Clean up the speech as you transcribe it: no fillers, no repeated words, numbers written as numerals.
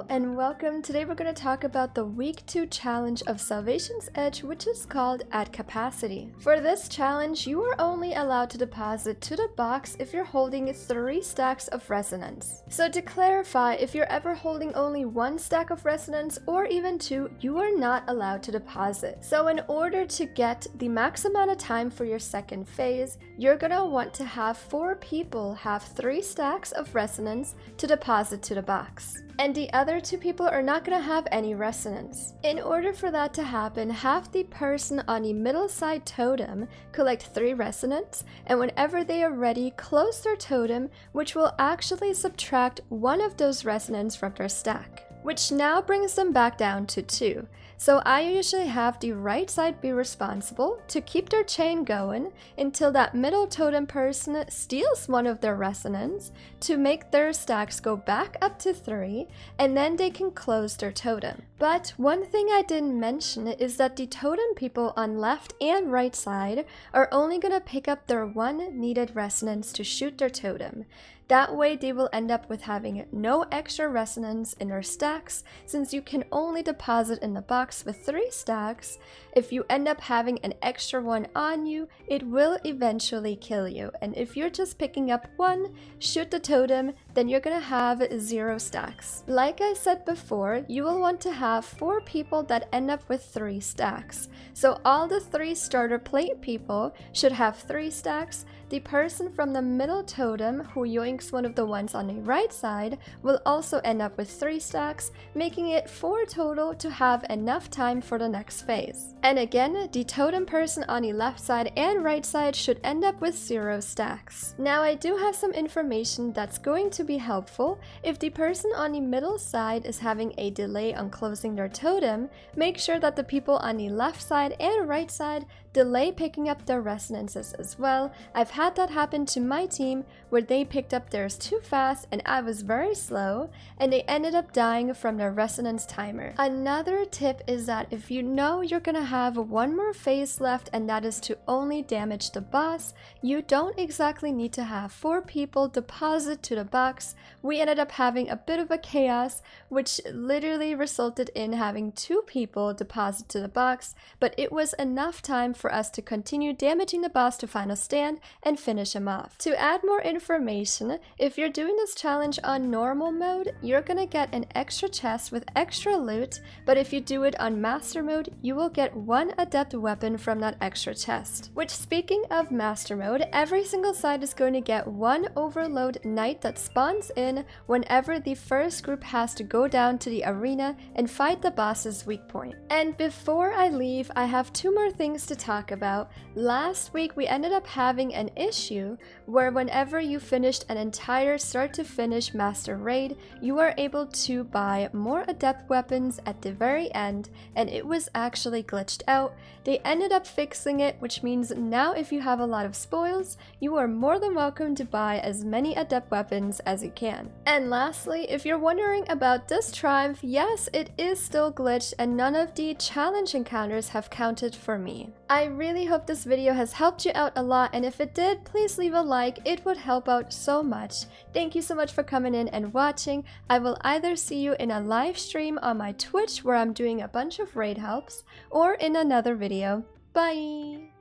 and welcome. Today we're going to talk about the week 2 challenge of Salvation's Edge, which is called At Capacity. For this challenge, you are only allowed to deposit to the box if you're holding 3 stacks of resonance. So to clarify, if you're ever holding only 1 stack of resonance or even 2, you are not allowed to deposit. So in order to get the max amount of time for your second phase, you're going to want to have 4 people have 3 stacks of resonance to deposit to the box. And the other 2 people are not going to have any resonance. In order for that to happen, have the person on the middle side totem collect 3 resonance, and whenever they are ready, close their totem, which will actually subtract 1 of those resonance from their stack, which now brings them back down to 2. So I usually have the right side be responsible to keep their chain going until that middle totem person steals 1 of their resonance to make their stacks go back up to 3, and then they can close their totem. But one thing I didn't mention is that the totem people on left and right side are only going to pick up their 1 needed resonance to shoot their totem. That way they will end up with having no extra resonance in their stacks, since you can only deposit in the box with 3 stacks. If you end up having an extra 1 on you, it will eventually kill you. And if you're just picking up 1, shoot the totem, then you're gonna have 0 stacks. Like I said before, you will want to have 4 people that end up with 3 stacks. So all the 3 starter plate people should have 3 stacks. The person from the middle totem who yoinks 1 of the ones on the right side will also end up with 3 stacks, making it 4 total to have enough time for the next phase. And again, the totem person on the left side and right side should end up with 0 stacks. Now I do have some information that's going to be helpful. If the person on the middle side is having a delay on closing their totem, make sure that the people on the left side and right side delay picking up their resonances as well. I've had that happen to my team where they picked up theirs too fast and I was very slow, and they ended up dying from their resonance timer. Another tip is that if you know you're gonna have 1 more phase left, and that is to only damage the boss, you don't exactly need to have 4 people deposit to the box. We ended up having a bit of a chaos, which literally resulted in having 2 people deposit to the box, but it was enough time for us to continue damaging the boss to final stand and finish him off. To add more information, if you're doing this challenge on normal mode, you're gonna get an extra chest with extra loot, but if you do it on master mode, you will get 1 adept weapon from that extra chest. Which, speaking of master mode, every single side is going to get 1 overload knight that spawns in whenever the first group has to go down to the arena and fight the boss's weak point. And before I leave, I have 2 more things to talk about. Last week we ended up having an issue where whenever you finished an entire start to finish master raid, you are able to buy more adept weapons at the very end, and it was actually glitched out. They ended up fixing it, which means now if you have a lot of spoils, you are more than welcome to buy as many adept weapons as you can. And lastly, if you're wondering about this triumph, yes, it is still glitched and none of the challenge encounters have counted for me. I really hope this video has helped you out a lot, and if it did, please leave a like. It would help out so much. Thank you so much for coming in and watching. I will either see you in a live stream on my Twitch where I'm doing a bunch of raid helps, or in another video. Bye!